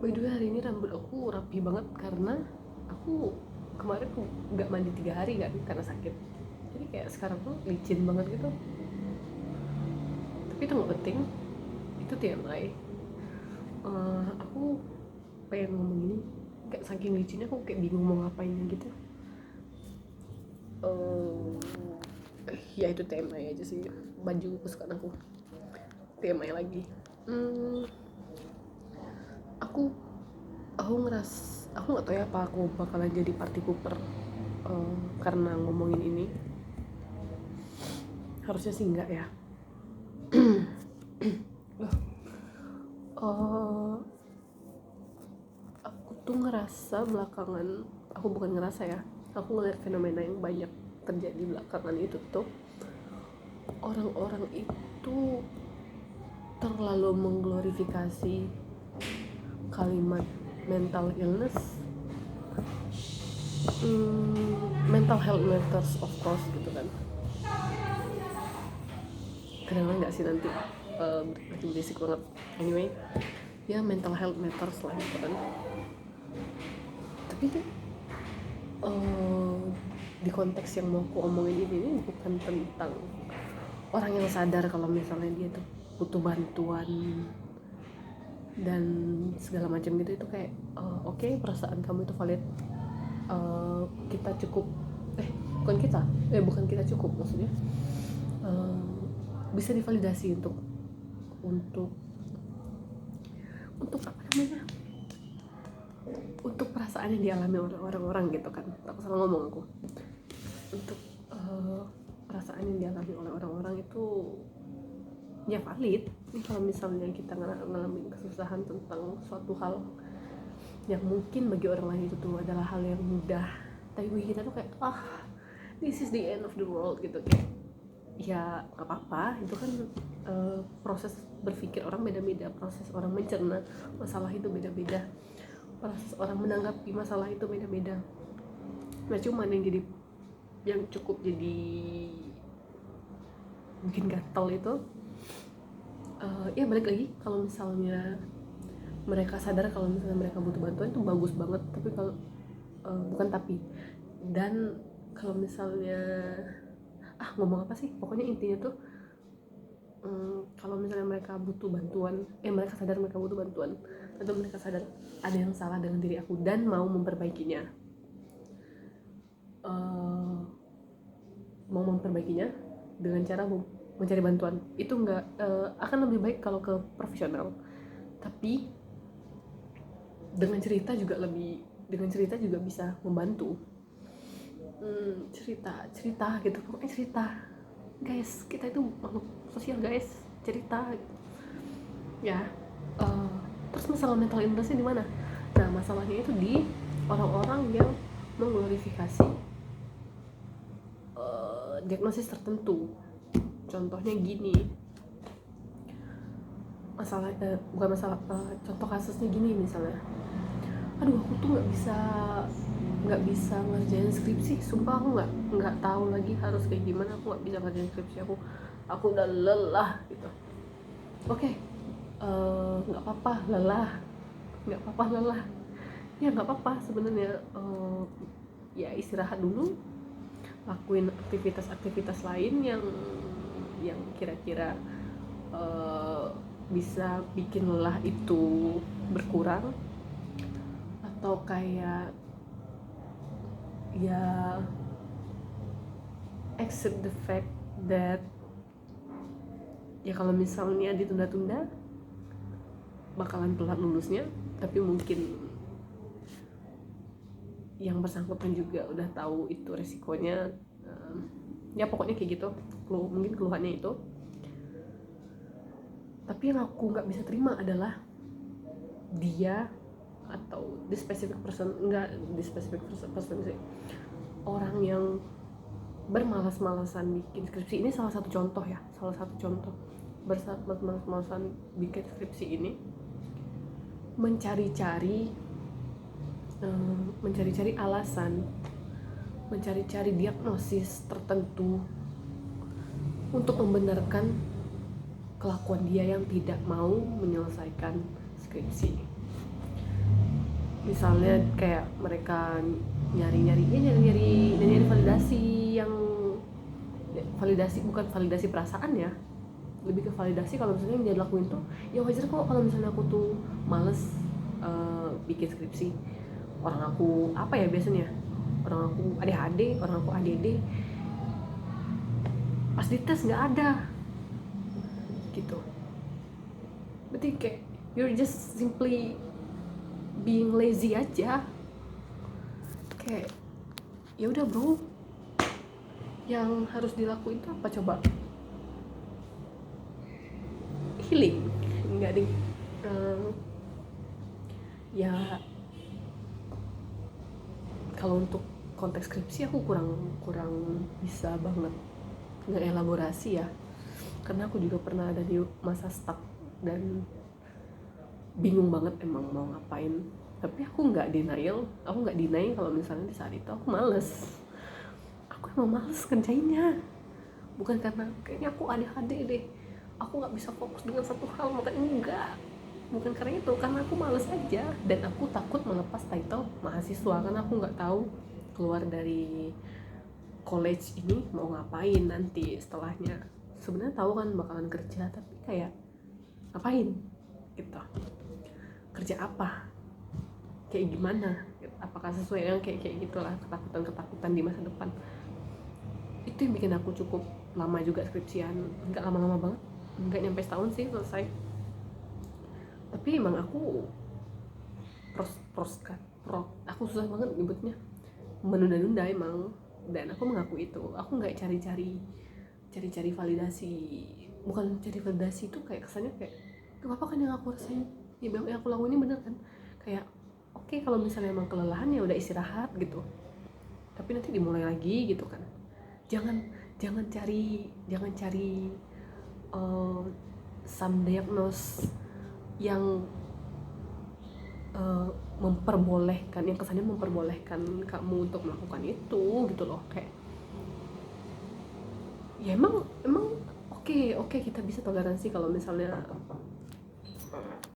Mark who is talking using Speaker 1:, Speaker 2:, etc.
Speaker 1: By the way, hari ini rambut aku rapi banget karena aku kemarin nggak mandi 3 hari kan karena sakit. Jadi kayak sekarang tuh licin banget gitu. Tapi itu nggak penting. Itu TMI. Aku pengen ngomong ini. Kayak saking licinnya aku kayak bingung mau ngapainnya gitu. Ya itu TMI aja sih. Baju kesukaan aku. TMI lagi. Aku nggak tahu ya apa aku bakalan jadi party pooper karena ngomongin ini. Harusnya sih enggak ya. Aku tuh ngerasa belakangan, aku bukan ngerasa ya, aku ngeliat fenomena yang banyak terjadi belakangan itu tuh, orang-orang itu terlalu mengglorifikasi kalimat mental illness. Mental health matters of course gitu kan. Kadang-kadang nggak sih nanti makin berisik banget. Anyway, ya mental health matters lah gitu kan. Tapi tuh di konteks yang mau aku omongin ini bukan tentang orang yang sadar kalau misalnya dia tuh butuh bantuan dan segala macam gitu. Itu kayak oke, perasaan kamu itu valid. Kita cukup bukan kita cukup, maksudnya bisa divalidasi untuk apa namanya, untuk perasaan yang dialami oleh orang-orang gitu kan. Tak salah ngomong aku. Untuk perasaan yang dialami oleh orang-orang itu ya valid. Ini kalau misalnya kita ngalamin kesusahan tentang suatu hal yang mungkin bagi orang lain itu tuh adalah hal yang mudah, tapi bagi kita tuh kayak this is the end of the world gitu. Kayak ya nggak apa-apa, itu kan proses berpikir orang beda-beda, proses orang mencerna masalah itu beda-beda, proses orang menanggapi masalah itu beda-beda. Nah cuman yang cukup jadi bikin gatel itu ya balik lagi, kalau misalnya mereka sadar kalau misalnya mereka butuh bantuan itu bagus banget. Tapi kalau dan kalau misalnya ngomong apa sih, pokoknya intinya tuh kalau misalnya mereka butuh bantuan, mereka sadar mereka butuh bantuan, atau mereka sadar ada yang salah dengan diri aku dan mau memperbaikinya, dengan cara mencari bantuan, itu nggak akan lebih baik kalau ke profesional. Tapi dengan cerita juga bisa membantu. cerita gitu, pokoknya cerita guys, kita itu makhluk sosial guys, cerita gitu. Ya terus masalah mental illness di mana? Nah masalahnya itu di orang-orang yang mengglorifikasi diagnosis tertentu. Contohnya gini, contoh kasusnya gini misalnya, aduh aku tuh nggak bisa ngerjain skripsi, sumpah aku nggak tahu lagi harus kayak gimana, aku nggak bisa ngerjain skripsi, aku udah lelah gitu. Oke, nggak apa-apa lelah, ya nggak apa-apa sebenarnya. Ya istirahat dulu, lakuin aktivitas lain yang kira-kira bisa bikin lelah itu berkurang, atau kayak ya accept the fact that ya kalau misalnya ditunda-tunda bakalan telat lulusnya. Tapi mungkin yang bersangkutan juga udah tahu itu resikonya. Ya pokoknya kayak gitu, mungkin keluhannya itu. Tapi yang aku nggak bisa terima adalah dia atau the specific person sih, orang yang bermalas-malasan bikin skripsi ini. Salah satu contoh bermalas-malasan bikin skripsi ini, mencari-cari alasan, mencari-cari diagnosis tertentu untuk membenarkan kelakuan dia yang tidak mau menyelesaikan skripsi. misalnya kayak mereka nyari validasi yang validasi, bukan validasi perasaan ya, lebih ke validasi kalau misalnya yang dia lakuin tuh ya wajar kok. Kalau misalnya aku tuh males bikin skripsi, orang aku apa ya biasanya, orang aku ADHD, orang aku ADD, pas dites nggak ada gitu. Berarti kayak you're just simply being lazy aja. Kayak ya udah bro, yang harus dilakuin itu apa coba? Healing, enggak ding. Ya kalau untuk konteks skripsi aku kurang bisa banget ngeelaborasi ya, karena aku juga pernah ada di masa stuck dan bingung banget emang mau ngapain. Tapi aku nggak deny kalau misalnya di saat itu aku males. Aku emang males kerjainnya, bukan karena kayaknya aku ADHD deh, aku nggak bisa fokus dengan satu hal, makanya enggak, bukan karena itu, karena aku males aja. Dan aku takut melepas title mahasiswa, karena aku nggak tahu keluar dari college ini mau ngapain nanti setelahnya. Sebenarnya tahu kan bakalan kerja, tapi kayak ngapain gitu, kerja apa, kayak gimana, apakah sesuai dengan kayak gitulah, ketakutan di masa depan. Itu yang bikin aku cukup lama juga skripsian, nggak lama-lama banget, nggak nyampe setahun sih selesai. Tapi emang aku aku susah banget nyebutnya, menunda-nunda emang. Dan aku mengaku itu, aku nggak cari validasi. Bukan cari validasi itu kayak kesannya kayak gak apa-apa kan yang aku rasain, ya yang aku lakuin ini bener kan. Kayak oke, kalau misalnya emang kelelahan ya udah istirahat gitu, tapi nanti dimulai lagi gitu kan. Jangan cari some diagnose yang memperbolehkan, yang kesannya memperbolehkan kamu untuk melakukan itu gitu loh. Kayak ya emang oke kita bisa toleransi kalau misalnya